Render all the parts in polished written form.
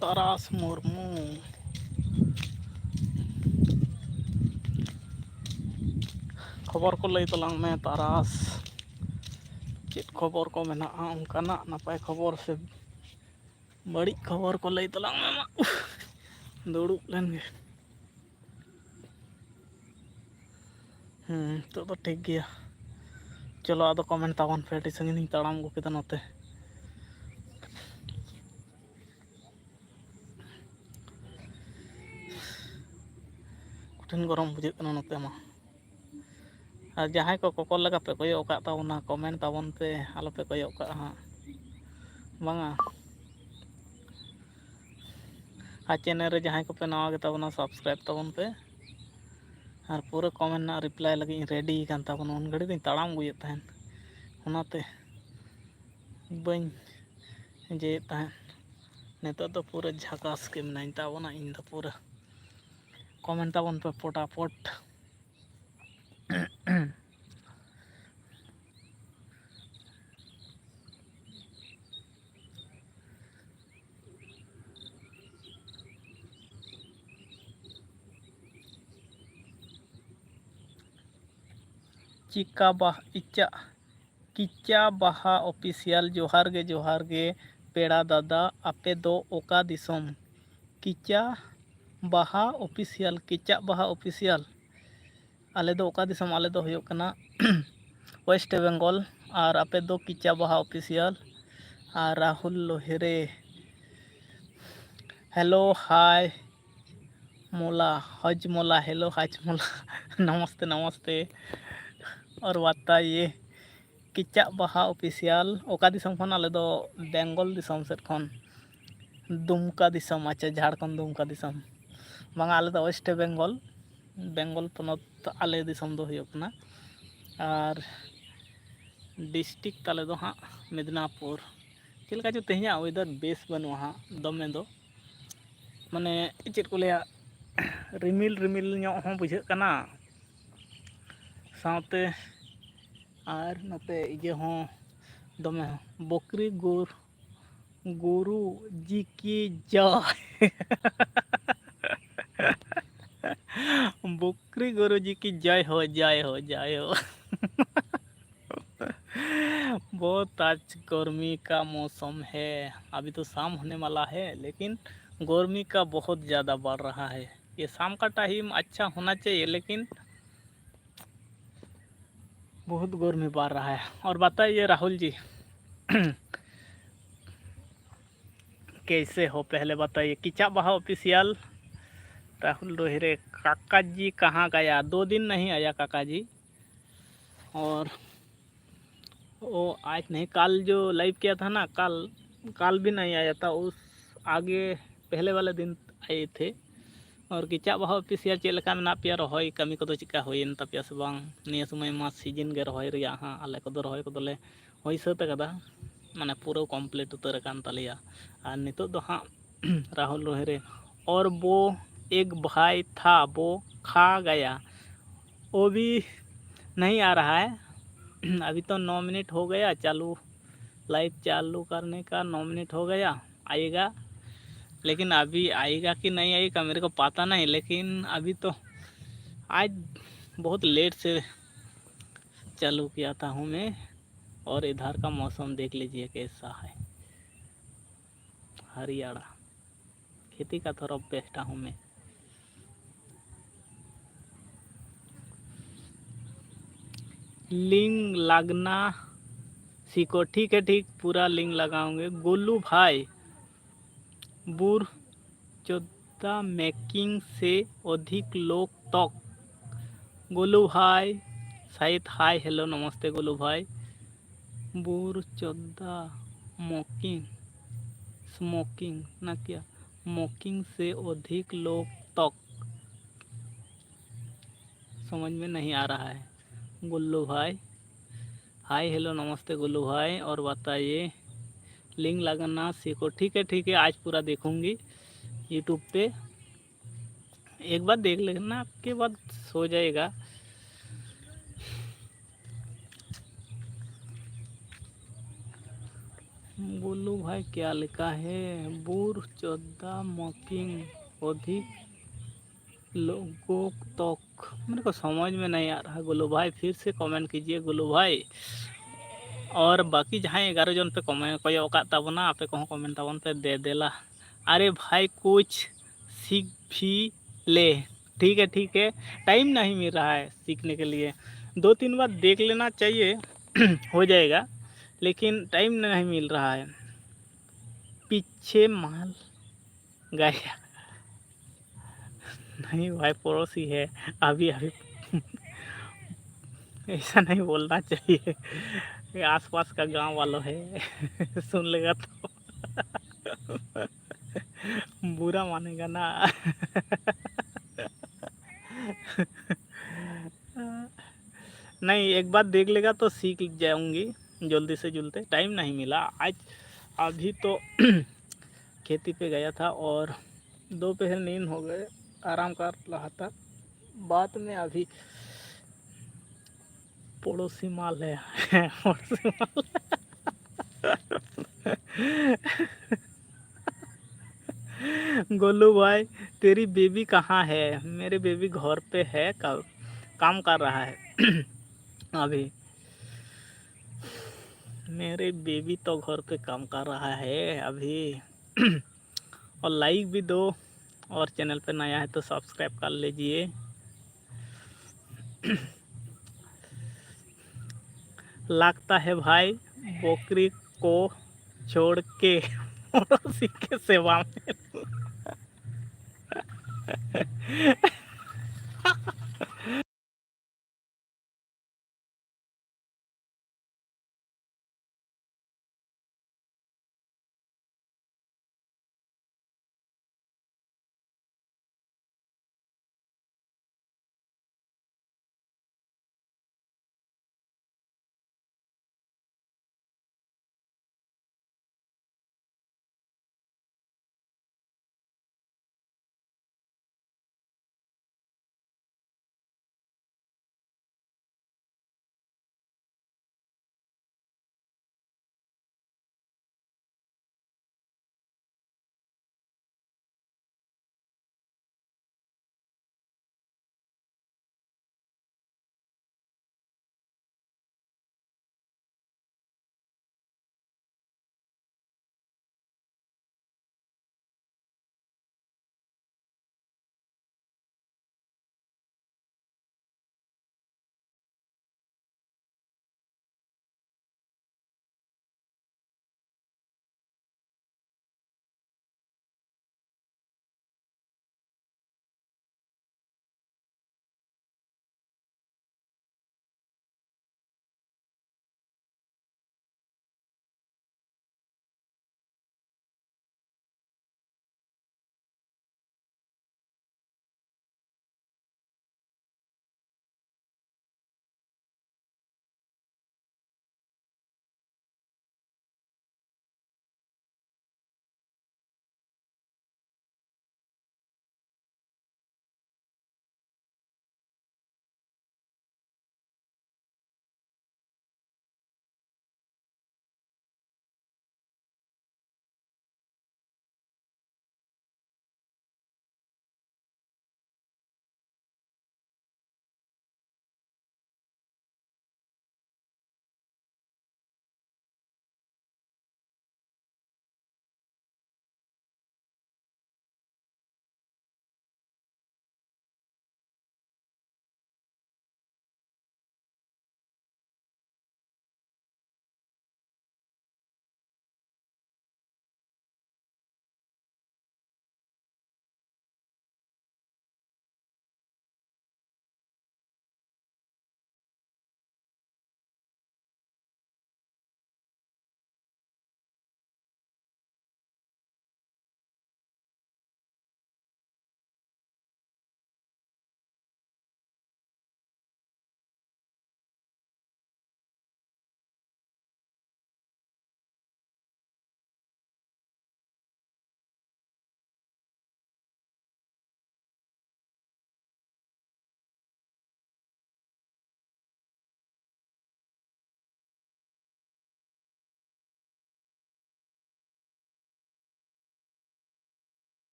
तारास मुर्मू खबर को लई तलांग में तारास चेत खबर को मेना उनकाना नपाय खबर से बड़ी खबर को लई तलांग में मा दुड़ुब लेन गे तो ठीक गया। चलो आदो कमेंट तावन पे अटी संगिनी ताड़ाम गो केदा नोते कठिन गरम बुझे कना नोते मा और जहाँ को कोकल लगा पे कोयो का तावना कमेंट तावन पे आलो पे कोयो का हां बांगा आ चैनल रे जहाँ को पे नवा के तावना सब्सक्राइब तावन पे और पूरा कमेंट ना रिप्लाई लगी रेडी कान तावन उन घड़ी दिन ताड़ाम गुये तहन होनाते बन जे तहन नेता तो पूरा झकास के मिनाइन तावना इन तो पूरा कमेंट तावन पे पोटापोट चिका बाह इच्चा किच्चा बाहा ऑफिशियल जोहार गे पेड़ा दादा आपे दो ओका दिसोम किच्चा बाहा ऑफिशियल किच्चा बाहा ऑफिशियल आले दो ओका दिसोम आले दो हुयो कना वेस्ट बेंगल और आपे दो किच्चा बाहा ऑफिशियल और राहुल लोहिरे हेलो हाय मोला हज मोला हेलो हज मोला नमस्ते नमस्ते और बताइए किच्चा बाहा ऑफिशियल ओका दिसम खन आले दो बेंगल दिसम सेट खन दुमका दिसम अच्छा झारखंड दुमका दिसम बांगा आले दो वेस्ट बेंगल बेंगल पनत आले दिसम दो हुयो कना और डिस्ट्रिक्ट ताले दो हाँ मिदनापुर चलका जो तेहना वेदर बेस बनवा हाँ दमे दो माने चेत को लिया रिमिल रिमिल ᱧᱚᱜ ᱦᱚᱸ ᱵᱩᱡᱷᱟᱹᱜ ᱠᱟᱱᱟ साथे और नते इजे हों दमे बकरी गुरु जी की जय बकरी गुरु जी की जय हो जय हो जय हो बहुत आज गर्मी का मौसम है अभी तो शाम होने वाला है लेकिन गर्मी का बहुत ज़्यादा बढ़ रहा है। ये शाम का टाइम अच्छा होना चाहिए लेकिन बहुत गर्मी बढ़ रहा है। और बताइए राहुल जी कैसे हो पहले बताइए। किच्चा बाहा ऑफिशियल राहुल रोहिरे काका जी कहाँ गया 2 दिन नहीं आया काका जी और वो आज नहीं कल जो लाइव किया था ना कल भी नहीं आया था उस आगे पहले वाले दिन आए थे। और किच्चा बाहा ऑफिशियल चेक लगा मेना पे रही कमी को चिका होइन तपिया से बांग निया समय मा सीजन गे रही रिया हाँ आले को रही को ले होई सत कदा माने पूरा कमप्लीट उतर कान तलिया और नितो दो हाँ राहुल रोहिरे और वो एक भाई था वो खा गया वो भी नहीं आ रहा है अभी तो 9 मिनट हो गया चालू लाइव चालू करने का 9 मिनट हो गया आएगा लेकिन अभी आएगा कि नहीं आएगा मेरे को पता नहीं लेकिन अभी तो आज बहुत लेट से चालू किया था हूँ मैं। और इधर का मौसम देख लीजिए कैसा है हरियाणा खेती का तरफ बैठा हूँ मैं। लिंक लगना सीखो ठीक है ठीक पूरा लिंक लगाओगे। गोलू भाई बुर चौदह मेकिंग से अधिक लोग तक गोलू भाई शायद हाय हेलो नमस्ते गोलू भाई बुर चौदह मॉकिंग स्मोकिंग ना क्या मॉकिंग से अधिक लोग तक समझ में नहीं आ रहा है। गुल्लू भाई हाय हेलो नमस्ते गुल्लू भाई और बताइए लिंक लगाना सीखो ठीक है आज पूरा देखूंगी यूट्यूब पे एक बार देख लेना के बाद सो जाएगा। गोलू भाई क्या लिखा है? बूर चौदह मॉकिंग अधिक लोगों तक, मेरे को समझ में नहीं आ रहा। गोलू भाई फिर से कमेंट कीजिए गोलू भाई। और बाकी जहाँ 11 जन पे कमेंट कोई ताबना आपे को कमेंट ताबन पे दे देला। अरे भाई कुछ सीख भी ले। ठीक है, टाइम नहीं मिल रहा है सीखने के लिए। 2-3 बार देख लेना चाहिए हो जाएगा, लेकिन टाइम नहीं मिल रहा है। पीछे माल गया नहीं भाई, पड़ोसी है अभी अभी। ऐसा नहीं बोलना चाहिए, ये आसपास का गांव वालों है सुन लेगा तो बुरा मानेगा ना नहीं, एक बार देख लेगा तो सीख जाऊंगी जल्दी से जल्दी। टाइम नहीं मिला आज, अभी तो खेती पे गया था और दोपहर नींद हो गए, आराम कर रहा था। बाद में अभी पड़ोसी माल है पड़ोसी माल गोलू भाई तेरी बेबी कहाँ है? मेरे बेबी घर पे है, कल काम कर रहा है अभी मेरे बेबी तो घर पे काम कर रहा है अभी और लाइक भी दो, और चैनल पे नया है तो सब्सक्राइब कर लीजिए। लगता है भाई बकरी को छोड़ के पड़ोसी के सेवा में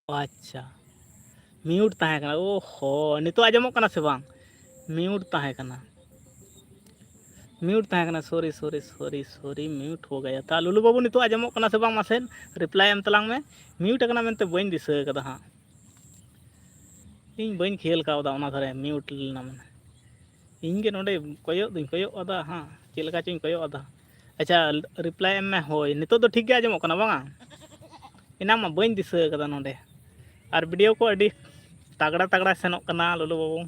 अच्छा म्यूट ताहे कना ओहो नितो आजमोग कना से बांग म्यूट ताहे कना sorry sorry sorry sorry mute हो गया था लुलू बाबू नितो आजमोग कना से बांग मासे रिप्लाई एम तलांग में म्यूट कना मेनते बइन दिसा कदा हां इन बइन खेल कावदा ओना धरे म्यूट लेना मन इन के नोडे कोयो अदा हां चेलका चिन कोयो अदा अच्छा रिप्लाई एम में होय नितो तो ठीक गे आजमोग कना बांगा इना मा बइन दिसा कदा नोडे और वीडियो को अड़ी तगड़ा तगड़ा सेनोग कना लुलू बाबू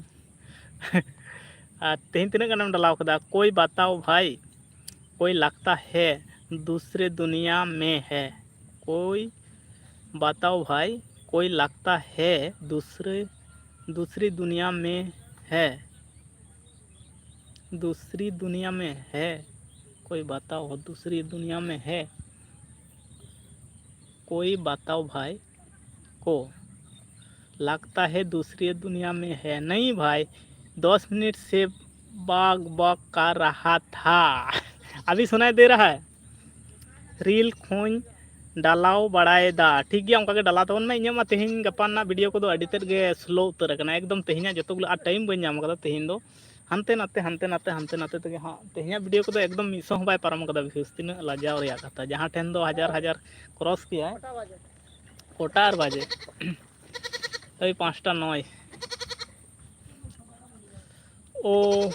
तेहन तीना गनम डलाव कदा कोई बताओ भाई कोई लगता है दूसरे दुनिया में है कोई बताओ भाई कोई लगता है दूसरी दुनिया में है दूसरी दुनिया में है कोई बताओ दूसरी दुनिया में है कोई बताओ भाई को लगता है दूसरी दुनिया में है नहीं भाई 10 मिनट से बाग बाग कर रहा था अभी सुनाई दे रहा है रील खोज डालाव बड़ाएदा ठीक गया उनका के डाला तबन में इᱧ मा तेहिन गपाना वीडियो को अड़ी तेद गे स्लो उतर कना एकदम तेहिना जतोगुलो आ टाइम बइन नाम कदा तेहिन दो हानते नाते तगे हाँ तेहिना वीडियो को एकदम मिसो बाय पारम कदा व्यूज तीन लाजाव रिया कथा जहां ठेन दो हजार क्रॉस किया कोटा आर बाजे अभी 5:09 ओ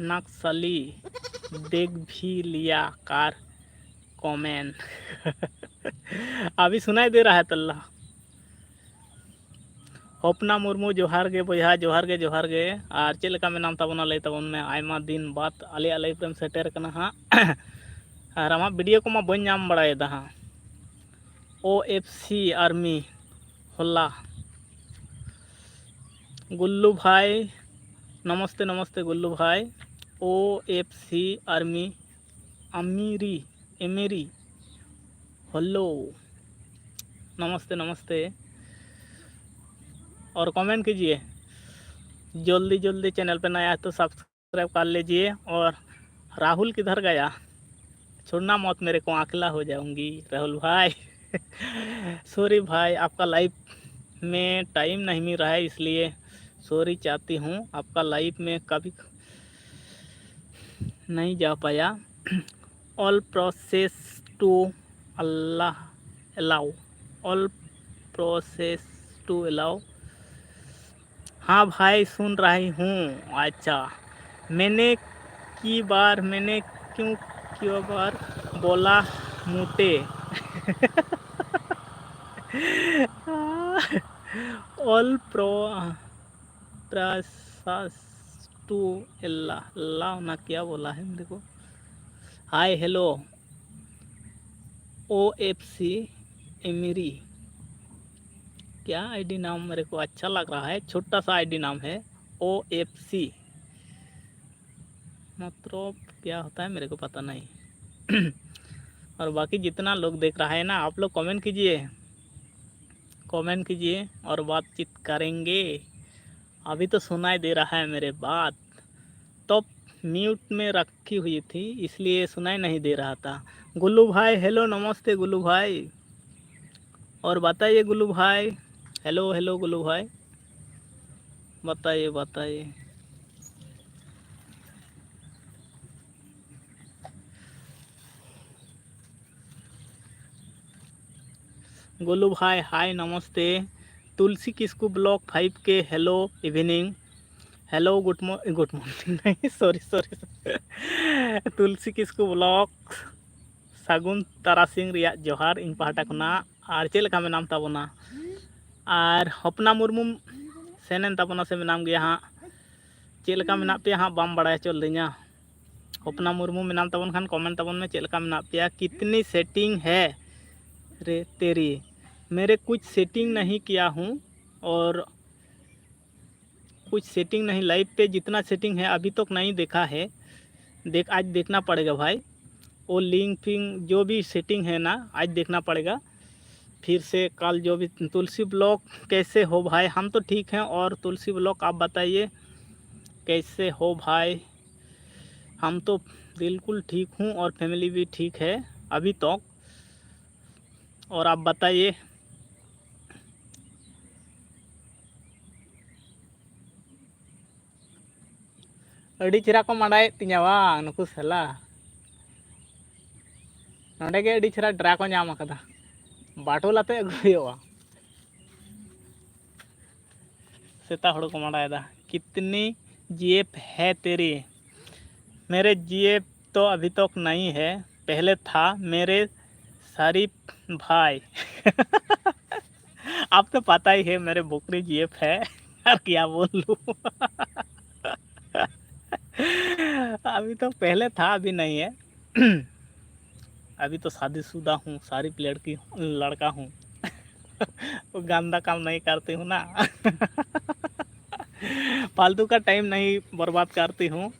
नक्सली देख भी लिया कार कमेंट अभी सुनाई दे रहा है तल्ला होपना मुर्मू जोहार गे बोया जोहार गे और चेक लेका में नाम तबना लई तबन में आयमा दिन बाद आले लाइफ रेम सेटर कना हां और आमा वीडियो को मा बन नाम बड़ाएदा हां OFC आर्मी होला गुल्लू भाई नमस्ते नमस्ते गुल्लू भाई OFC आर्मी एमेरी हेलो नमस्ते नमस्ते और कमेंट कीजिए जल्दी जल्दी चैनल पे नया है तो सब्सक्राइब कर लीजिए और राहुल किधर गया छोड़ना मत मेरे को अकेला हो जाऊंगी राहुल भाई सॉरी भाई आपका लाइव में टाइम नहीं मिल रहा है इसलिए सॉरी चाहती हूँ आपका लाइव में कभी नहीं जा पाया all process to allow all process to allow हाँ भाई सुन रही हूँ अच्छा मैंने क्यों बार बोला मोटे ऑल प्रोसेस टू अल्लाह ना क्या बोला है मेरे को हाय हेलो OFC एमेरी क्या आईडी नाम मेरे को अच्छा लग रहा है छोटा सा आईडी नाम है OFC मतलब क्या होता है मेरे को पता नहीं और बाकी जितना लोग देख रहा है ना आप लोग कमेंट कीजिए और बातचीत करेंगे अभी तो सुनाई दे रहा है मेरे बात तो म्यूट में रखी हुई थी इसलिए सुनाई नहीं दे रहा था गुल्लू भाई हेलो नमस्ते गुल्लू भाई और बताइए गुल्लू भाई हेलो हेलो गुल्लू भाई बताइए गोलू भाई हाय नमस्ते तुलसी किसकू ब्लॉक 5 के hello evening hello good morning नहीं सॉरी तुलसी किसकू ब्लॉक सागुन तारासिंह रिया जोहार इन पहाटा खुना और चेक लेका में नाम ताबोना और हपना मुर्मू सेनेन ताबोना से नाम गया हाँ चेक लेका में पे हाँ बाम बड़ा चल दिया हपना मुर्मू में नाम ताबोन खान कमेंट ताबोन में चेक लेका में पे कितनी सेटिंग है रे तेरी मेरे कुछ सेटिंग नहीं किया हूँ और कुछ सेटिंग नहीं लाइव पे जितना सेटिंग है अभी तक नहीं देखा है आज देखना पड़ेगा भाई वो लिंक फिंग जो भी सेटिंग है ना आज देखना पड़ेगा फिर से कल जो भी तुलसी ब्लॉक कैसे हो भाई हम तो ठीक हैं और तुलसी ब्लॉक आप बताइए कैसे हो भाई हम तो बिल्कुल ठीक हूँ और फैमिली भी ठीक है अभी तक और आप बताइए। अड़ी चेहरा को मांडाए तिना बांग नुकु साला नोंडे गे अड़ी चेहरा ड्रा को नाम अकदा बाटोल आते अगु हुआ सेता हड़ को मांडाएदा कितनी जीएफ है तेरी। मेरे जीएफ तो अभी तक नहीं है, पहले था मेरे शरीफ भाई। आप तो पता ही है मेरे बुकरी जीएफ है यार, क्या बोल लूँ। अभी तो पहले था, अभी नहीं है। अभी तो शादीशुदा हूँ, सारी लड़की लड़का हूँ। वो गंदा काम नहीं करती हूँ ना। फालतू का टाइम नहीं बर्बाद करती हूँ।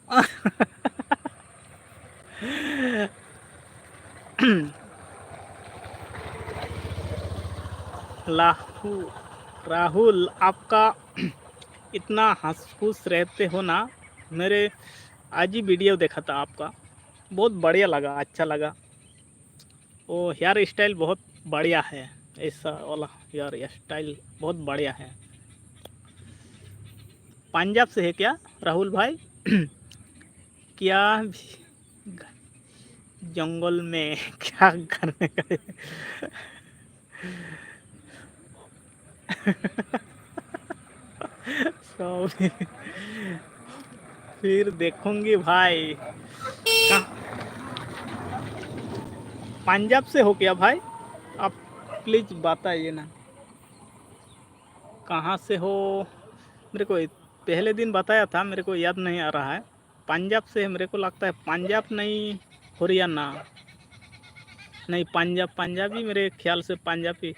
राहुल आपका इतना हंस खुश रहते हो ना, मेरे आज ही वीडियो देखा था आपका, बहुत बढ़िया लगा, अच्छा लगा। वो हेयर स्टाइल बहुत बढ़िया है, ऐसा वाला हेयर स्टाइल बहुत बढ़िया है। पंजाब से है क्या राहुल भाई? क्या जंगल में क्या करने गए? फिर देखूंगी भाई। पंजाब से हो क्या भाई? आप प्लीज बताइए ना कहाँ से हो। मेरे को पहले दिन बताया था, मेरे को याद नहीं आ रहा है। पंजाब से मेरे को लगता है, पंजाब नहीं हरियाणा नहीं, पंजाब पंजाबी मेरे ख्याल से पंजाबी।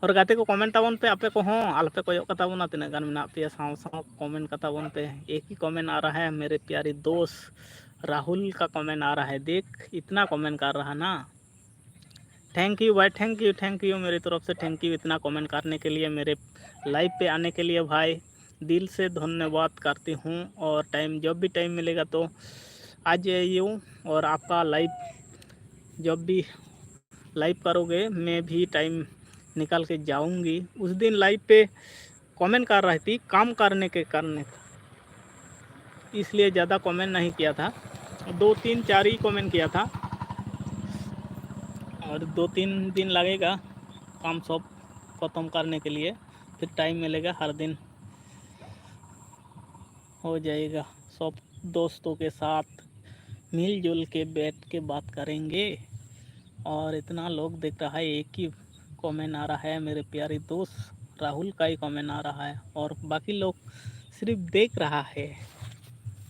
और गाते को कमेंट ताबन पे आपे को हों आलपे कोयक कताबोना तीना गान मेना पे साव साव कमेंट कताबन पे। एक ही कमेंट आ रहा है, मेरे प्यारे दोस्त राहुल का कमेंट आ रहा है। देख इतना कमेंट कर रहा ना, थैंक यू भाई, थैंक यू मेरी तरफ से, थैंक यू इतना कमेंट करने के लिए, मेरे लाइव पे आने के लिए भाई दिल से धन्यवाद करती हूँ। और टाइम जब भी टाइम मिलेगा तो आ जाइए, और आपका लाइव जब भी लाइव करोगे मैं भी टाइम निकाल के जाऊंगी। उस दिन लाइव पे कमेंट कर रही थी काम करने के करने, इसलिए ज़्यादा कमेंट नहीं किया था, 2 3 4 ही कमेंट किया था। और 2 3 दिन लगेगा काम सब ख़त्म करने के लिए, फिर टाइम मिलेगा, हर दिन हो जाएगा। सब दोस्तों के साथ मिलजुल के बैठ के बात करेंगे। और इतना लोग देख रहा है, एक ही कमेंट आ रहा है, मेरे प्यारे दोस्त राहुल का ही कमेंट आ रहा है, और बाकी लोग सिर्फ देख रहा है।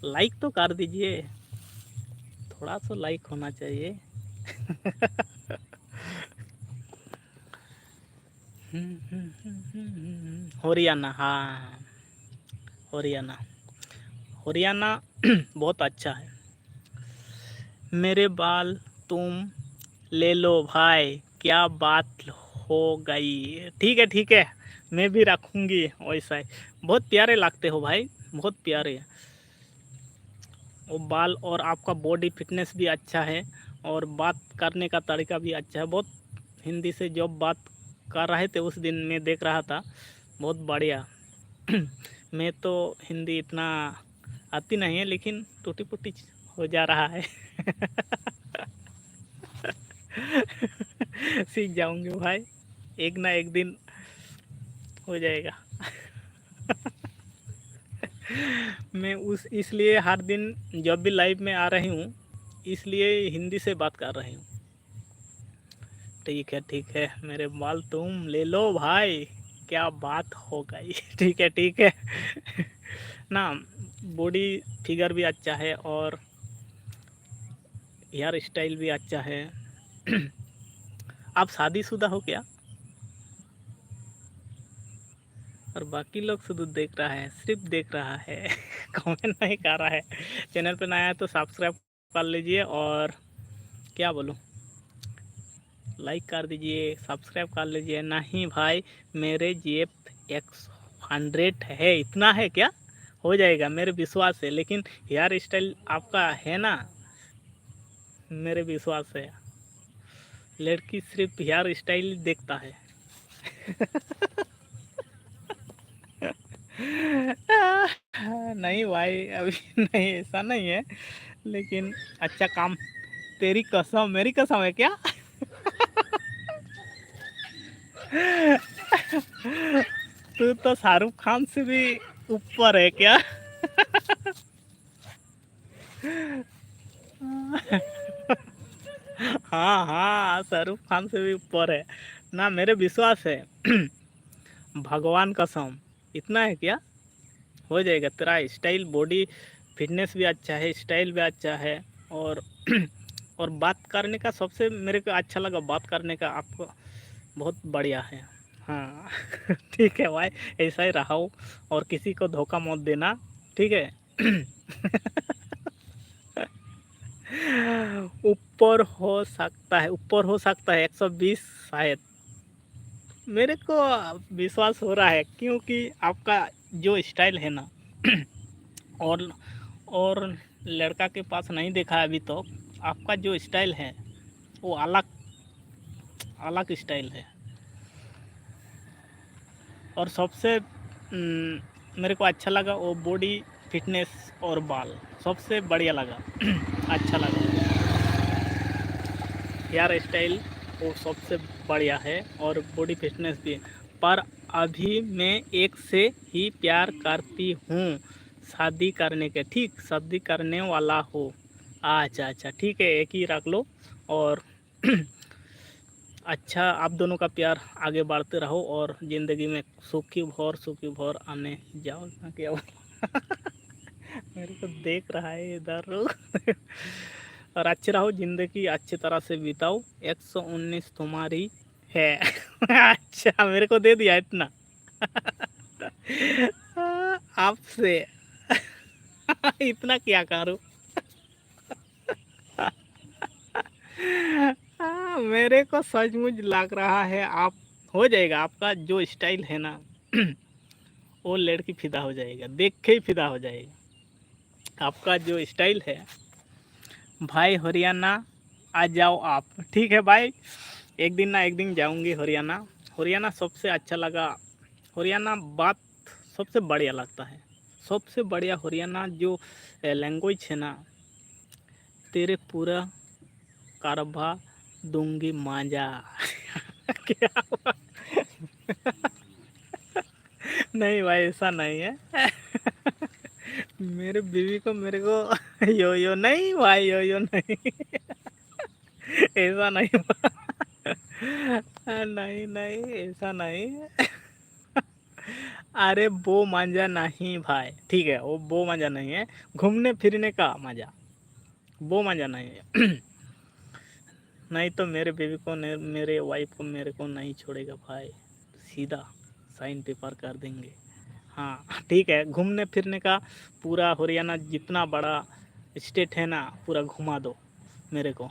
लाइक तो कर दीजिए, थोड़ा सा लाइक होना चाहिए। हरियाणा, हाँ हरियाणा, हरियाणा बहुत अच्छा है। मेरे बाल तुम ले लो भाई, क्या बात हो गई। ठीक है, मैं भी रखूँगी वैसा ही। बहुत प्यारे लगते हो भाई, बहुत प्यारे। वो बाल और आपका बॉडी फिटनेस भी अच्छा है, और बात करने का तरीका भी अच्छा है बहुत। हिंदी से जब बात कर रहे थे उस दिन मैं देख रहा था, बहुत बढ़िया। मैं तो हिंदी इतना आती नहीं है, लेकिन टूटी फूटी हो जा रहा है। सीख जाऊंगे भाई, एक ना एक दिन हो जाएगा। मैं उस इसलिए हर दिन जब भी लाइव में आ रही हूँ, इसलिए हिंदी से बात कर रही हूँ। ठीक है मेरे बाल तुम ले लो भाई, क्या बात हो गई। ठीक है ना, बॉडी फिगर भी अच्छा है और हेयर स्टाइल भी अच्छा है। आप शादीशुदा हो क्या? और बाकी लोग शुद्ध देख रहा है, सिर्फ देख रहा है। कमेंट नहीं कर रहा है। चैनल पे नया है तो सब्सक्राइब कर लीजिए, और क्या बोलूँ, लाइक कर दीजिए, सब्सक्राइब कर लीजिए। नहीं भाई, मेरे जेब 100 है, इतना है क्या? हो जाएगा मेरे विश्वास है, लेकिन हेयर स्टाइल आपका है ना, मेरे विश्वास है लड़की सिर्फ हेयर स्टाइल देखता है। नहीं भाई, अभी नहीं, ऐसा नहीं है, लेकिन अच्छा काम। तेरी कसम, मेरी कसम है क्या? तू तो शाहरुख खान से भी ऊपर है क्या? हाँ हाँ, शाहरुख खान से भी ऊपर है ना, मेरे विश्वास है। भगवान कसम, इतना है क्या? हो जाएगा तेरा स्टाइल, बॉडी फिटनेस भी अच्छा है, स्टाइल भी अच्छा है, और और बात करने का सबसे मेरे को अच्छा लगा, बात करने का आपको बहुत बढ़िया है। हाँ। ठीक है भाई, ऐसा ही रहो और किसी को धोखा मत देना, ठीक है? ऊपर हो सकता है, ऊपर हो सकता है 120 शायद, मेरे को विश्वास हो रहा है, क्योंकि आपका जो स्टाइल है ना, और और लड़का के पास नहीं देखा है अभी तक, तो आपका जो स्टाइल है वो अलग अलग स्टाइल है। और सबसे मेरे को अच्छा लगा वो बॉडी फिटनेस और बाल, सबसे बढ़िया लगा। अच्छा लगा हेयर स्टाइल, वो सबसे बढ़िया है, और बॉडी फिटनेस भी। पर अभी मैं एक से ही प्यार करती हूँ, शादी करने के, ठीक, शादी करने वाला हो। अच्छा अच्छा, ठीक है, एक ही रख लो। और अच्छा, आप दोनों का प्यार आगे बढ़ते रहो और ज़िंदगी में सुखी भोर आने जाओ ना, क्या मेरे को देख रहा है इधर। और अच्छे रहो, ज़िंदगी अच्छी तरह से बिताओ, 119 तुम्हारी है। अच्छा, मेरे को दे दिया इतना। आपसे इतना क्या करूं? मेरे को सचमुच लग रहा है आप, हो जाएगा, आपका जो स्टाइल है ना, वो लड़की फिदा हो जाएगा, देख के ही फिदा हो जाएगा, आपका जो स्टाइल है। भाई हरियाणा आ जाओ आप, ठीक है भाई, एक दिन ना एक दिन जाऊंगी हरियाणा। हरियाणा सबसे अच्छा लगा, हरियाणा बात सबसे बढ़िया लगता है, सबसे बढ़िया हरियाणा जो लैंग्वेज है ना, तेरे पूरा कारभा दूंगी मांझा। क्या हुआ? नहीं भाई, ऐसा नहीं है। मेरे बीवी को मेरे को यो यो नहीं भाई, यो यो नहीं। ऐसा नहीं हुआ। नहीं नहीं, ऐसा नहीं। अरे वो मजा नहीं भाई, ठीक है, वो मजा नहीं है, घूमने फिरने का मजा, वो मजा नहीं है। नहीं तो मेरे बेबी को मेरे वाइफ को मेरे को नहीं छोड़ेगा भाई, सीधा साइन पेपर कर देंगे। हाँ ठीक है, घूमने फिरने का पूरा हरियाणा जितना बड़ा स्टेट है ना, पूरा घुमा दो मेरे को।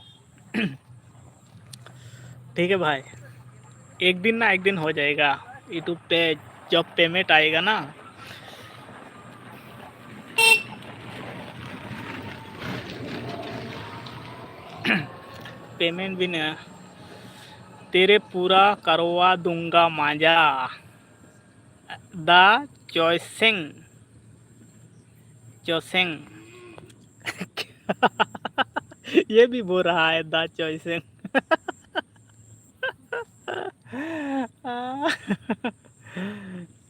ठीक है भाई, एक दिन ना एक दिन हो जाएगा, यूट्यूब पे जब पेमेंट आएगा ना, पेमेंट भी ना, तेरे पूरा करवा दूंगा मांझा, द चॉइसिंग, चॉइसिंग। ये भी बोल रहा है द चॉइसिंग।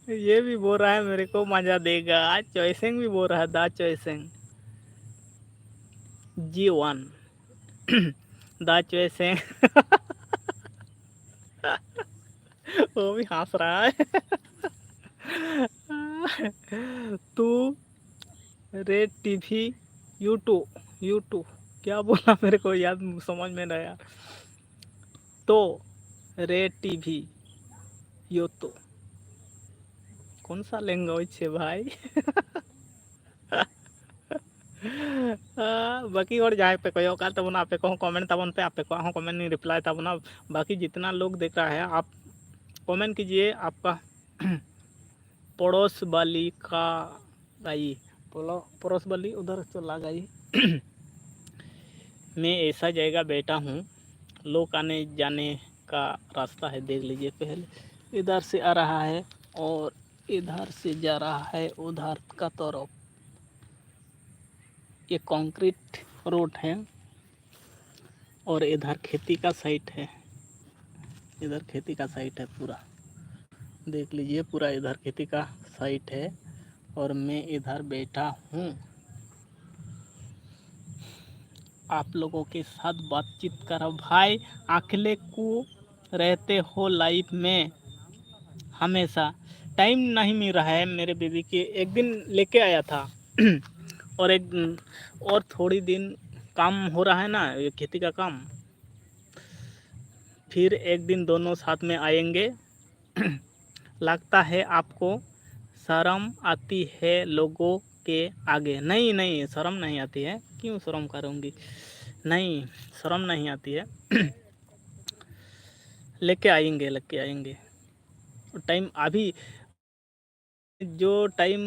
ये भी बोल रहा है मेरे को मजा देगा, चॉइसिंग भी बोल रहा है, the choosing G1। The choosing. वो भी हंस रहा है। तू रे टीवी यूट्यूब, यूट्यूब क्या बोला मेरे को याद समझ में नहीं आया। तो रे टीवी यूट्यूब कौन सा लैंग्वेज है भाई? बाकी और जहाँ पे कोई औकात तब ना आप को कमेंट तब पे आप को कमेंट नहीं रिप्लाई तब ना, बाकी जितना लोग देख रहा है आप कमेंट कीजिए, आपका पड़ोस वाली का गई, पड़ोस वाली उधर चला गई। मैं ऐसा जगह बैठा हूँ, लोग आने जाने का रास्ता है, देख लीजिए। पहले इधर से आ रहा है और इधर से जा रहा है उधर का तरफ। ये कंक्रीट रोड है और इधर खेती का साइट है, इधर खेती का साइट है पूरा, देख लीजिए। पूरा इधर खेती का साइट है और मैं इधर बैठा हूँ, आप लोगों के साथ बातचीत कर रहा हूँ। भाई अकेले को रहते हो लाइफ में, हमेशा टाइम नहीं मिल रहा है मेरे बीवी के। एक दिन लेके आया था और थोड़ी दिन काम हो रहा है ना, ये खेती का काम, फिर एक दिन दोनों साथ में आएंगे। लगता है आपको शर्म आती है लोगों के आगे? नहीं नहीं, शर्म नहीं आती है, क्यों शर्म करूँगी, नहीं शर्म नहीं आती है। लेके आएंगे टाइम। अभी जो टाइम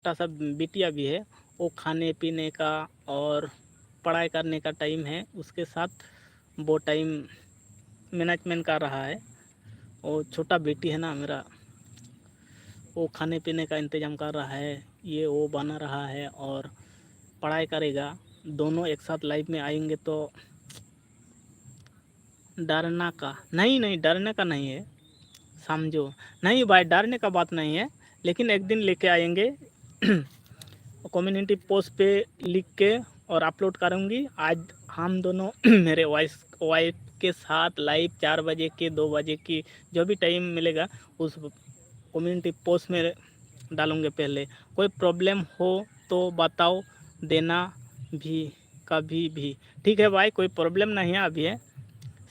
सा बिटिया भी है, वो खाने पीने का और पढ़ाई करने का टाइम है, उसके साथ वो टाइम मैनेजमेंट कर रहा है। और छोटा बेटी है ना मेरा, वो खाने पीने का इंतज़ाम कर रहा है, ये वो बना रहा है और पढ़ाई करेगा। दोनों एक साथ लाइफ में आएंगे तो डरना का नहीं, नहीं डरने का नहीं है, समझो। नहीं भाई, डरने का बात नहीं है, लेकिन एक दिन लेके आएंगे। कम्युनिटी पोस्ट पे लिख के और अपलोड करूँगी। आज हम दोनों मेरे वाइफ के साथ लाइव 4 बजे की 2 बजे की जो भी टाइम मिलेगा उस कम्युनिटी पोस्ट में डालूँगे। पहले कोई प्रॉब्लम हो तो बताओ देना भी, कभी भी। ठीक है भाई, कोई प्रॉब्लम नहीं है अभी है,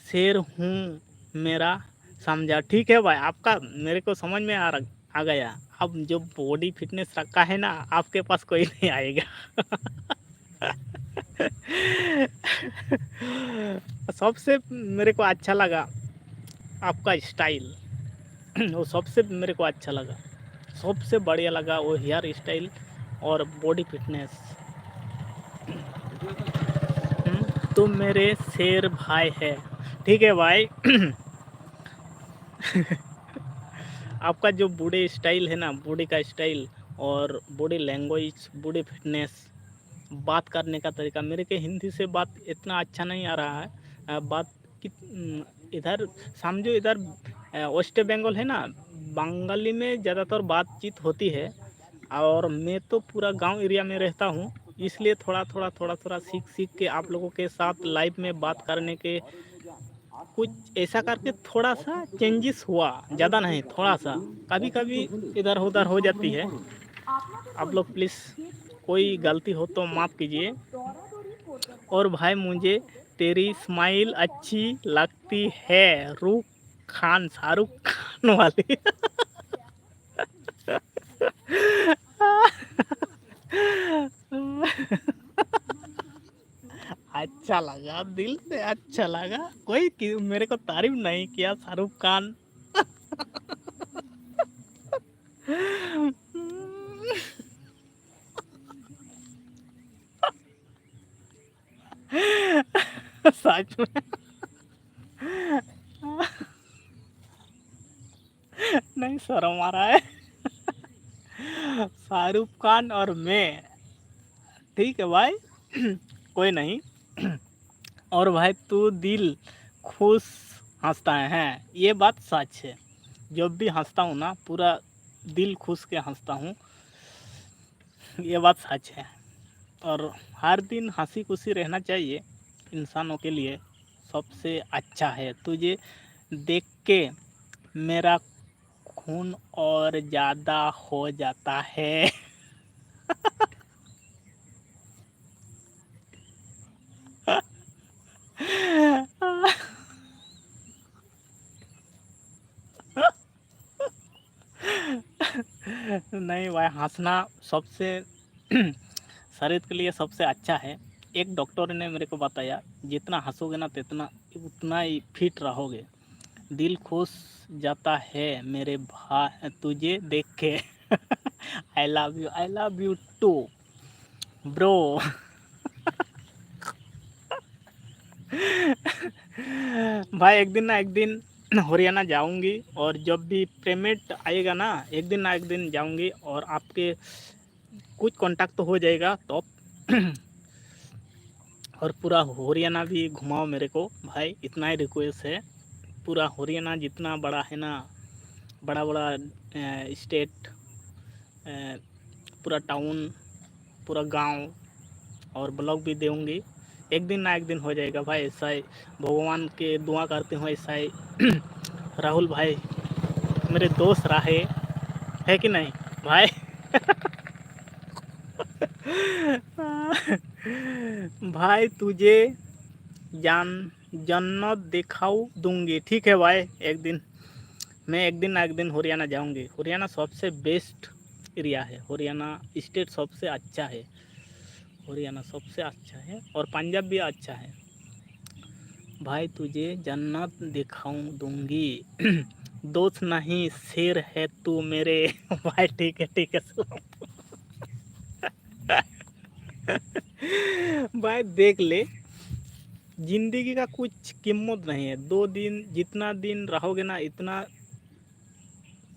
शेर हूँ मेरा, समझा? ठीक है भाई, आपका मेरे को समझ में आ गया। अब जो बॉडी फिटनेस रखा है ना, आपके पास कोई नहीं आएगा। सबसे मेरे को अच्छा लगा आपका स्टाइल, वो सबसे मेरे को अच्छा लगा, सबसे बढ़िया लगा वो हेयर स्टाइल और बॉडी फिटनेस। तुम मेरे शेर भाई है। ठीक है भाई। आपका जो बॉडी स्टाइल है ना, बॉडी का स्टाइल और बॉडी लैंग्वेज, बॉडी फिटनेस, बात करने का तरीका, मेरे के हिंदी से बात इतना अच्छा नहीं आ रहा है। बात कि इधर समझो, इधर वेस्ट बंगाल है ना, बंगाली में ज़्यादातर बातचीत होती है और मैं तो पूरा गांव एरिया में रहता हूँ, इसलिए थोड़ा सीख के आप लोगों के साथ लाइव में बात करने के कुछ ऐसा करके थोड़ा सा चेंजेस हुआ, ज़्यादा नहीं, थोड़ा सा कभी कभी इधर उधर हो जाती है। आप लोग प्लीज़ कोई गलती हो तो माफ़ कीजिए। और भाई मुझे तेरी स्माइल अच्छी लगती है, रूख खान, शाहरुख खान वाली। अच्छा लगा, दिल से अच्छा लगा। मेरे को तारीफ नहीं किया शाहरुख खान। सच में नहीं, शर्म आ रहा है। शाहरुख खान और मैं, ठीक है भाई। कोई नहीं। और भाई तू दिल खुश हंसता है, हैं? ये बात सच है, जब भी हंसता हूँ ना पूरा दिल खुश के हंसता हूँ, ये बात सच है। और हर दिन हंसी खुशी रहना चाहिए इंसानों के लिए, सबसे अच्छा है। तुझे देख के मेरा खून और ज़्यादा हो जाता है। नहीं भाई, हंसना सबसे शरीर के लिए सबसे अच्छा है। एक डॉक्टर ने मेरे को बताया, जितना हंसोगे ना तितना उतना ही फिट रहोगे। दिल खुश जाता है मेरे भाई तुझे देख के। I love you too bro. भाई एक दिन ना एक दिन हरियाणा जाऊंगी, और जब भी पेमेंट आएगा ना एक दिन जाऊंगी, और आपके कुछ कांटेक्ट तो हो जाएगा तो और पूरा हरियाणा भी घुमाओ मेरे को भाई, इतना ही रिक्वेस्ट है। पूरा हरियाणा जितना बड़ा है ना, बड़ा बड़ा स्टेट, पूरा टाउन, पूरा गांव और ब्लॉग भी दूँगी। एक दिन ना एक दिन हो जाएगा भाई, ऐसा ही भगवान के दुआ करते हो, ऐसा ही राहुल भाई मेरे दोस्त रहे, है कि नहीं भाई? भाई तुझे जान जन्नत दिखाऊ दूंगी, ठीक है भाई। एक दिन मैं एक दिन ना एक दिन हरियाणा जाऊंगी। हरियाणा सबसे बेस्ट एरिया है, हरियाणा स्टेट सबसे अच्छा है, हरियाणा सबसे अच्छा है, और पंजाब भी अच्छा है भाई। तुझे जन्नत दिखाऊं दूंगी। दोस्त नहीं शेर है तू मेरे। भाई ठीक है भाई देख ले, जिंदगी का कुछ कीमत नहीं है। 2 दिन जितना दिन रहोगे ना इतना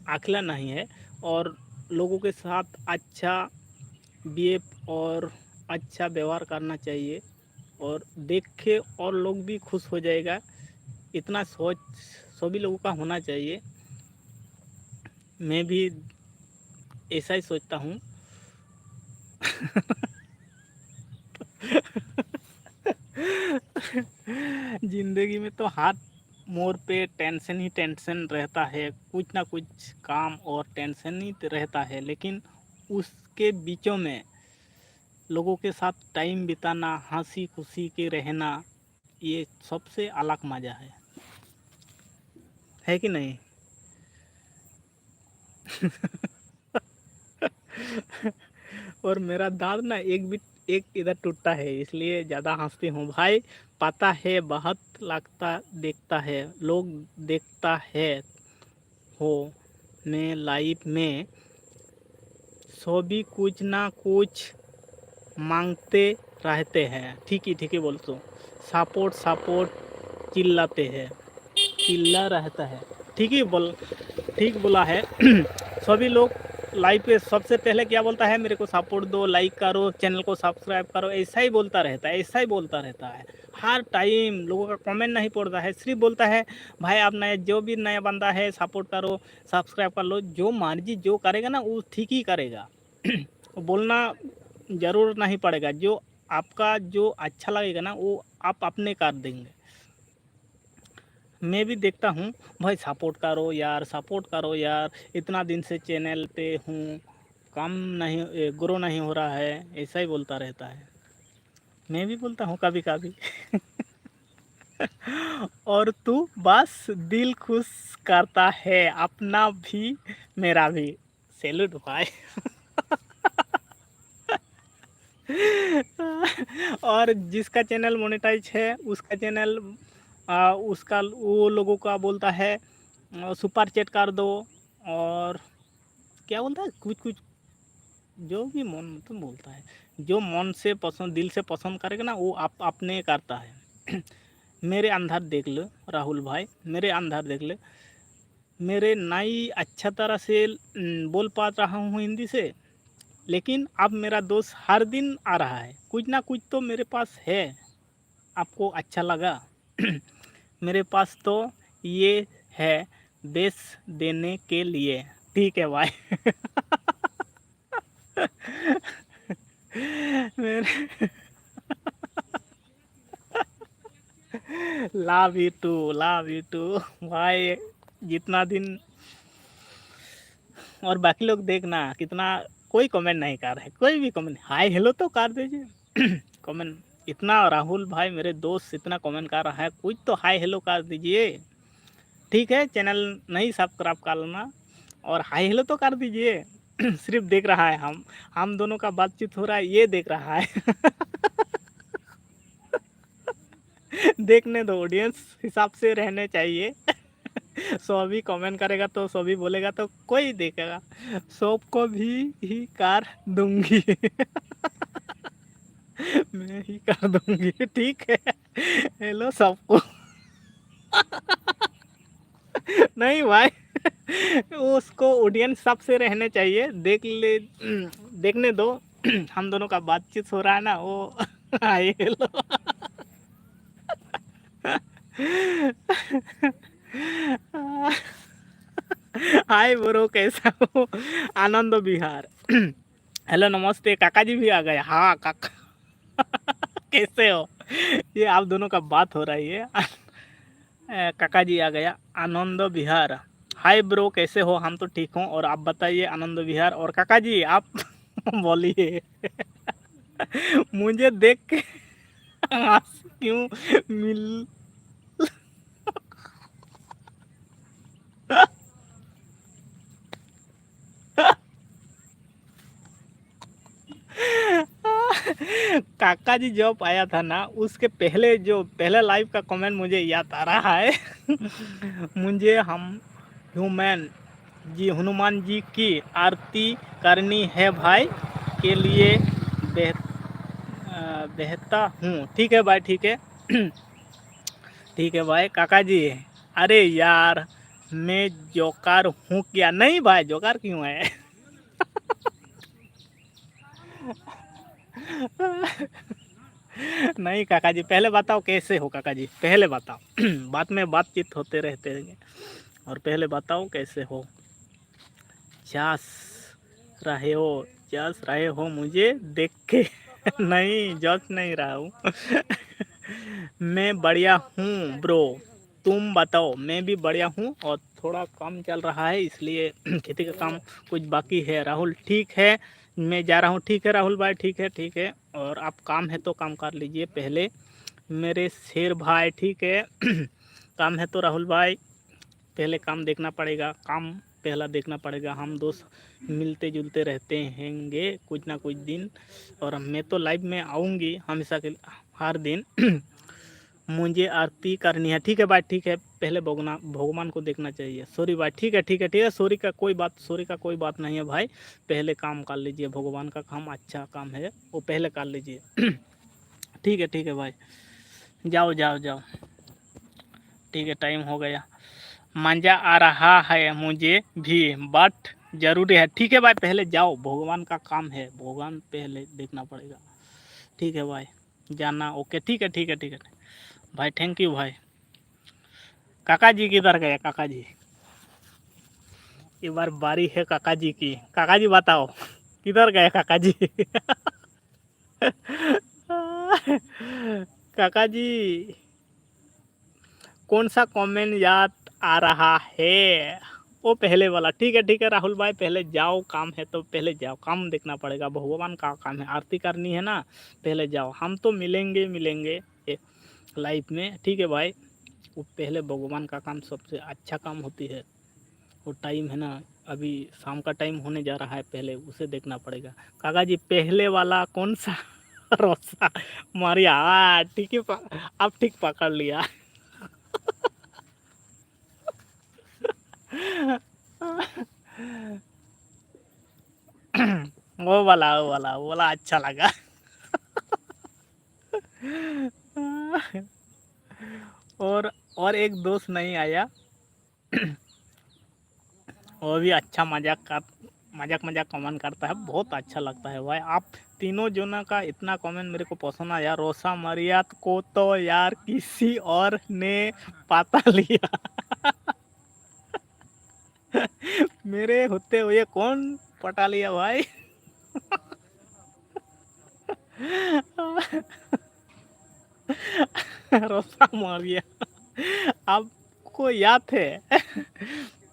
आखिला नहीं है, और लोगों के साथ अच्छा बिहेव और अच्छा व्यवहार करना चाहिए, और देख के और लोग भी खुश हो जाएगा, इतना सोच सभी लोगों का होना चाहिए। मैं भी ऐसा ही सोचता हूँ। ज़िंदगी में तो हाथ मोड़ पे टेंशन ही टेंशन रहता है, कुछ ना कुछ काम और टेंशन ही रहता है, लेकिन उसके बीचों में लोगों के साथ टाइम बिताना, हंसी खुशी के रहना, ये सबसे अलग मज़ा है कि नहीं? और मेरा दांत ना एक इधर टूटा है, इसलिए ज़्यादा हंसती हूँ भाई। पता है बहुत लगता देखता है, लोग देखता है हो मैं लाइफ में सभी कुछ ना कुछ मांगते रहते हैं। ठीक ही बोल तो सपोर्ट सपोर्ट चिल्लाते हैं, चिल्ला रहता है। ठीक ही बोल ठीक बोला है। सभी लोग लाइफ पे सबसे पहले क्या बोलता है, मेरे को सपोर्ट दो, लाइक करो, चैनल को सब्सक्राइब करो, ऐसा ही बोलता रहता है, ऐसा ही बोलता रहता है। हर टाइम लोगों का कमेंट नहीं पड़ता है, सिर्फ बोलता है भाई आप नया जो भी नया बंदा है सपोर्ट करो, सब्सक्राइब कर लो। जो मर्जी जो करेगा ना वो ठीक ही करेगा। बोलना ज़रूर नहीं पड़ेगा, जो आपका जो अच्छा लगेगा ना वो आप अपने कर देंगे। मैं भी देखता हूँ भाई, सपोर्ट करो यार, इतना दिन से चैनल पे हूँ, काम नहीं ग्रो नहीं हो रहा है, ऐसा ही बोलता रहता है। मैं भी बोलता हूँ कभी कभी। और तू बस दिल खुश करता है, अपना भी मेरा भी। सैल्यूट भाई। और जिसका चैनल मोनेटाइज है उसका चैनल उसका वो लोगों का बोलता है सुपर चैट कर दो, और क्या बोलता है कुछ कुछ, जो भी मन मतलब बोलता है, जो मन से पसंद दिल से पसंद करेगा ना वो आप अपने करता है। मेरे अंदर देख लो राहुल भाई, मेरे अंदर देख ले, मेरे नई अच्छा तरह से बोल पा रहा हूँ हिंदी से, लेकिन अब मेरा दोस्त हर दिन आ रहा है, कुछ ना कुछ तो मेरे पास है। आपको अच्छा लगा? मेरे पास तो ये है बेस देने के लिए। ठीक है भाई। मेरे लव यू टू भाई। जितना दिन और बाकी लोग देखना कितना कोई कमेंट नहीं कर रहा है, कोई भी कमेंट हाय हेलो तो कर दीजिए। कमेंट इतना राहुल भाई मेरे दोस्त इतना कमेंट कर रहा है, कुछ तो हाय हेलो कर दीजिए। ठीक है चैनल नहीं सब्सक्राइब कर लेना, और हाय हेलो तो कर दीजिए। सिर्फ देख रहा है, हम दोनों का बातचीत हो रहा है ये देख रहा है। देखने दो, ऑडियंस हिसाब से रहने चाहिए। सभी कमेंट करेगा तो सभी बोलेगा तो कोई देखेगा, सबको भी ही कर दूंगी। मैं ही कर दूंगी, ठीक है। हेलो सबको। नहीं भाई, उसको ऑडियंस सबसे रहने चाहिए, देख ले, देखने दो। हम दोनों का बातचीत हो रहा है ना, वो हाय हेलो। हाय ब्रो, कैसा हो? आनंद विहार। हेलो नमस्ते, काका जी भी आ गए। हाँ काका, कैसे हो? ये आप दोनों का बात हो रही है। काका जी आ गया, आनंद विहार। हाय ब्रो, कैसे हो? हम तो ठीक हूँ, और आप बताइए आनंद विहार। और काका जी आप बोलिए। मुझे देख के आंसू क्यों मिल। काका जी जब आया था ना, उसके पहले जो पहला लाइव का कमेंट मुझे याद आ रहा है। मुझे हम ह्यूमन जी, हनुमान जी की आरती करनी है भाई के लिए, बेह, बेहता हूँ। ठीक है भाई, ठीक है। ठीक है भाई काका जी। अरे यार, मैं जोकर हूँ क्या? नहीं भाई, जोकर क्यों है? नहीं काका जी, पहले बताओ कैसे हो काका जी, पहले बताओ। बात में बातचीत होते रहते हैं, और पहले बताओ कैसे हो। चास रहे हो, चास रहे हो मुझे देख के? नहीं, जस नहीं रहा हूँ। मैं बढ़िया हूँ ब्रो, तुम बताओ। मैं भी बढ़िया हूँ, और थोड़ा काम चल रहा है, इसलिए खेती का काम कुछ बाकी है। राहुल ठीक है, मैं जा रहा हूँ। ठीक है राहुल भाई, ठीक है ठीक है। और आप काम है तो काम कर लीजिए पहले, मेरे शेर भाई, ठीक है। काम है तो राहुल भाई पहले काम देखना पड़ेगा, काम पहला देखना पड़ेगा। हम दोस्त मिलते जुलते रहते हैंगे कुछ ना कुछ दिन, और मैं तो लाइव में आऊँगी हमेशा के हर दिन। मुझे आरती करनी है। ठीक है भाई, ठीक है। पहले भगवान को देखना चाहिए। सॉरी भाई, ठीक है ठीक है ठीक है। सॉरी का कोई बात नहीं है भाई। पहले काम कर लीजिए, भगवान का काम अच्छा काम है, वो पहले कर लीजिए। ठीक है भाई, जाओ जाओ जाओ। ठीक है, टाइम हो गया। मज़ा आ रहा है मुझे भी, बट ज़रूरी है। ठीक है भाई, पहले जाओ, भगवान का काम है, भगवान पहले देखना पड़ेगा। ठीक है भाई, जाना। ओके, ठीक है ठीक है ठीक है भाई, थैंक यू भाई। काका जी किधर गए? काका जी, एक बार बारी है काका जी की। काका जी बताओ, किधर गए काका जी? काका जी, कौन सा कमेंट याद आ रहा है? वो पहले वाला। ठीक है राहुल भाई, पहले जाओ, काम है तो पहले जाओ, काम देखना पड़ेगा, भगवान का काम है, आरती करनी है ना, पहले जाओ। हम तो मिलेंगे मिलेंगे लाइफ में। ठीक है भाई, वो पहले भगवान का काम सबसे अच्छा काम होती है। वो टाइम है ना, अभी शाम का टाइम होने जा रहा है, पहले उसे देखना पड़ेगा। काका जी पहले वाला कौन सा? रोसा मारिया, हाँ ठीक है, आप ठीक पकड़ लिया। वो वाला अच्छा लगा। और एक दोस्त नहीं आया, वो भी अच्छा मजाक कमेंट करता है, बहुत अच्छा लगता है भाई। आप तीनों जोना का इतना कमेंट मेरे को पसंद आया। रोसा मरियत को तो यार किसी और ने पता लिया। मेरे होते हुए कौन पटा लिया भाई? रोसा मरिया, आपको याद है?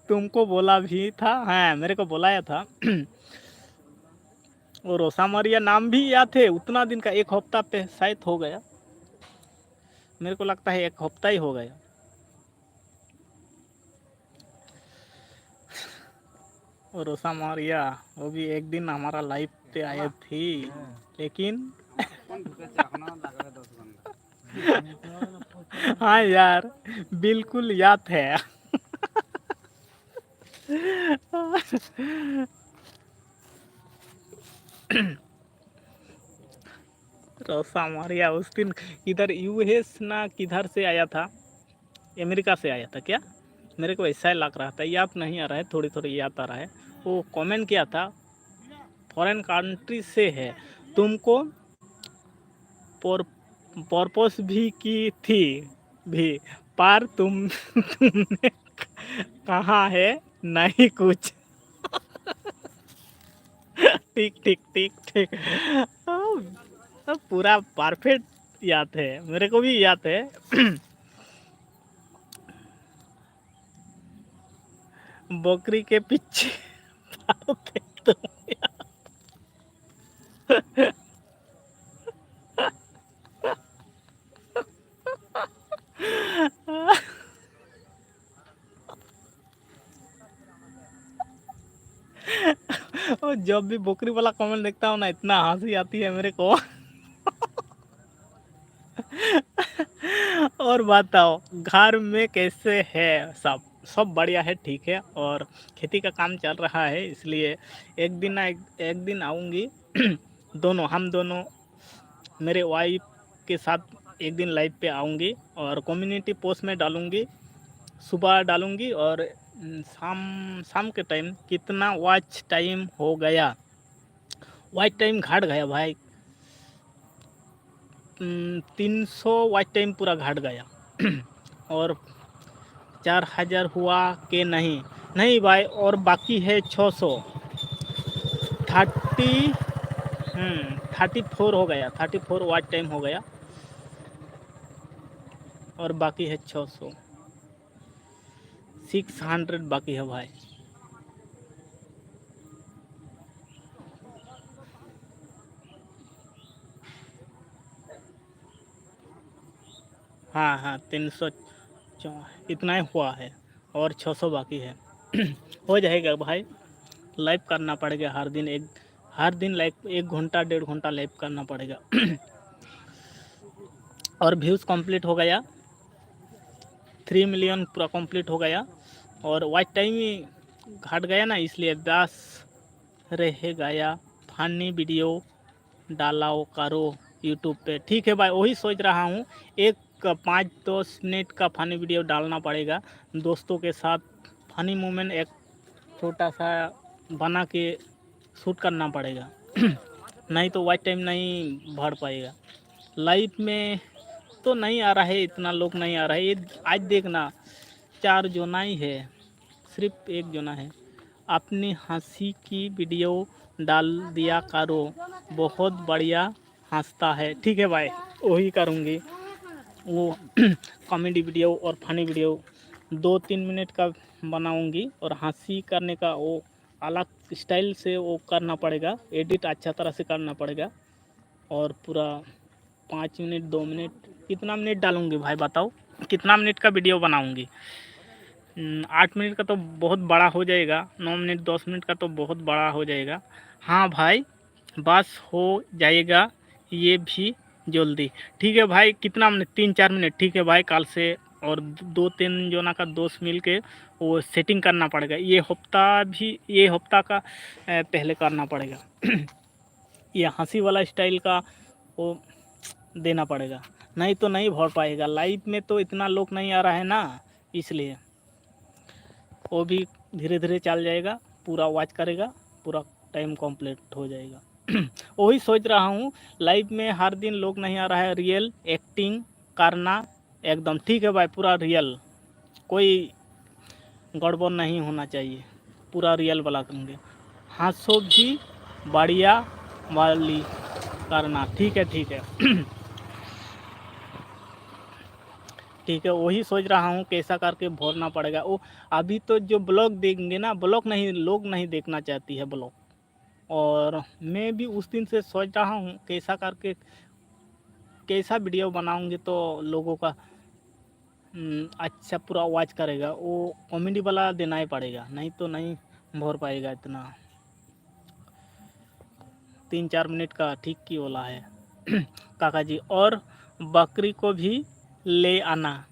तुमको बोला भी था, हाँ मेरे को बुलाया था। और रोसा मरिया नाम भी याद है। उतना दिन का, एक हफ्ता पे शायद हो गया, मेरे को लगता है एक हफ्ता ही हो गया। और रोसा मरिया वो भी एक दिन हमारा लाइफ पे आए थी, लेकिन हाँ यार, बिल्कुल याद है। रोसा मरिया उस दिन इधर यूएस ना किधर से आया था, अमेरिका से आया था क्या? मेरे को ऐसा ही लग रहा था, याद नहीं आ रहा है, थोड़ी थोड़ी याद आ रहा है। वो कमेंट किया था फॉरेन कंट्री से है, तुमको पर्पस भी की थी भी, पर तुमने कहा है नहीं कुछ। ठीक ठीक ठीक ठीक। पूरा परफेक्ट याद है, मेरे को भी याद है। बकरी के पीछे भागते तुम। और जब भी बकरी वाला कमेंट देखता हूँ ना, इतना हंसी आती है मेरे को। और बताओ घर में कैसे है सब? सब बढ़िया है, ठीक है। और खेती का काम चल रहा है, इसलिए एक दिन आऊँगी। हम दोनों मेरे वाइफ के साथ एक दिन लाइव पे आऊँगी और कम्युनिटी पोस्ट में डालूँगी, सुबह डालूँगी। और शाम शाम के टाइम कितना वॉच टाइम हो गया? वॉच टाइम घट गया भाई, 300 वॉच टाइम पूरा घट गया। और 4000 हुआ कि नहीं? नहीं भाई, और बाकी है 600। 30 34 हो गया, 34 वॉच टाइम हो गया और बाकी है 600, 600 बाकी है भाई। हाँ हाँ, 300 इतना ही हुआ है और 600 बाकी है। हो जाएगा भाई, लाइव करना पड़ेगा हर दिन लाइव 1 घंटा 1.5 घंटा लाइव करना पड़ेगा। और व्यूज़ कंप्लीट हो गया, 3 मिलियन पूरा कंप्लीट हो गया। और वॉच टाइम ही घट गया ना, इसलिए 10 रह गया। फनी वीडियो डालाओ करो यूट्यूब पे। ठीक है भाई, वही सोच रहा हूँ, एक 5-10 मिनट का फनी वीडियो डालना पड़ेगा दोस्तों के साथ। फनी मोमेंट एक छोटा सा बना के शूट करना पड़ेगा। नहीं तो वॉच टाइम नहीं बढ़ पाएगा। लाइव में तो नहीं आ रहा है, इतना लोग नहीं आ रहा है। ये आज देखना 4 जोना ही है, सिर्फ 1 जोना है। अपनी हंसी की वीडियो डाल दिया करो, बहुत बढ़िया हंसता है। ठीक है भाई, वही करूँगी। वो कॉमेडी वीडियो और फनी वीडियो 2-3 मिनट का बनाऊँगी। और हंसी करने का वो अलग स्टाइल से वो करना पड़ेगा, एडिट अच्छा तरह से करना पड़ेगा। और पूरा 5 मिनट 2 मिनट कितना मिनट डालूँगी भाई बताओ? कितना मिनट का वीडियो बनाऊँगी? 8 मिनट का तो बहुत बड़ा हो जाएगा, 9 मिनट 10 मिनट का तो बहुत बड़ा हो जाएगा। हाँ भाई, बस हो जाएगा ये भी जल्दी। ठीक है भाई, कितना मिनट? 3-4 मिनट, ठीक है भाई। कल से और 2-3 जोना का दोस्त मिल के वो सेटिंग करना पड़ेगा। ये हफ्ता का पहले करना पड़ेगा। ये हंसी वाला स्टाइल का वो देना पड़ेगा, नहीं तो नहीं भर पाएगा। लाइव में तो इतना लोग नहीं आ रहा है ना, इसलिए वो भी धीरे धीरे चल जाएगा, पूरा वॉच करेगा, पूरा टाइम कंप्लीट हो जाएगा। वही सोच रहा हूँ, लाइव में हर दिन लोग नहीं आ रहा है, रियल एक्टिंग करना एकदम। ठीक है भाई, पूरा रियल, कोई गड़बड़ नहीं होना चाहिए, पूरा रियल वाला करेंगे। हंसो भी बढ़िया वाली करना। ठीक है ठीक है। ठीक है, वही सोच रहा हूँ कैसा करके भरना पड़ेगा। वो अभी तो जो ब्लॉग देंगे ना, ब्लॉग नहीं, लोग नहीं देखना चाहती है ब्लॉग। और मैं भी उस दिन से सोच रहा हूँ कैसा करके कैसा वीडियो बनाऊंगी तो लोगों का अच्छा पूरा वॉच करेगा। वो कॉमेडी वाला देना ही पड़ेगा, नहीं तो नहीं भर पाएगा इतना। 3-4 मिनट का ठीक की वाला है। काका जी, और बकरी को भी ले आना,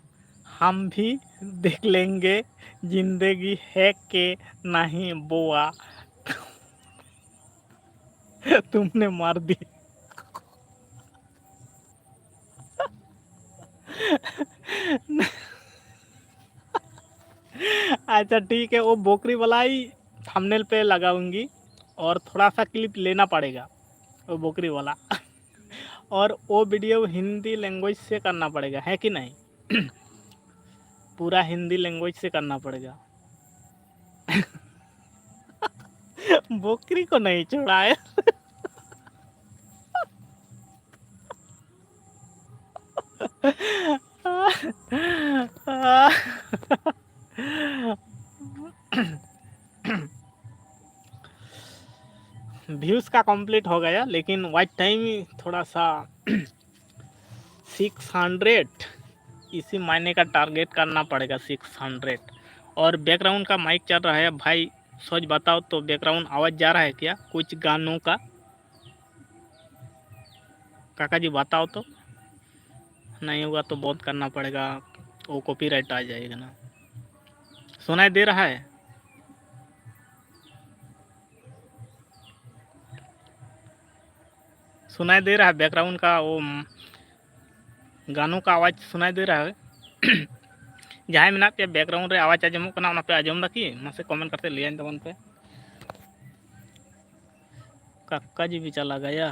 हम भी देख लेंगे जिंदगी है कि नहीं बुआ। तुमने मार दी। अच्छा ठीक है, वो बोकरी वाला ही थंबनेल पे लगाऊंगी और थोड़ा सा क्लिप लेना पड़ेगा वो बोकरी वाला और वो वीडियो हिंदी लैंग्वेज से करना पड़ेगा, है कि नहीं? पूरा हिंदी लैंग्वेज से करना पड़ेगा। बोकरी को नहीं छोड़ा है। व्यूज़ का कंप्लीट हो गया, लेकिन वाइट टाइम थोड़ा सा 600 इसी महीने का टारगेट करना पड़ेगा, 600। और बैकग्राउंड का माइक चल रहा है भाई, सोच बताओ तो बैकग्राउंड आवाज़ जा रहा है क्या कुछ गानों का? काका जी बताओ तो। नहीं होगा तो बहुत करना पड़ेगा, वो कॉपीराइट आ जाएगा ना। सुनाई दे रहा है? सुनाई दे रहा है बैकग्राउंड का वो गानों का आवाज़ सुनाई दे रहा है? जहाँ मेना पे बैकग्राउंड रे आवाज़ आजमो कना उना पे आजम दा कि मासे कमेंट करते ले आइन तबन पे। काका जी भी चला गया।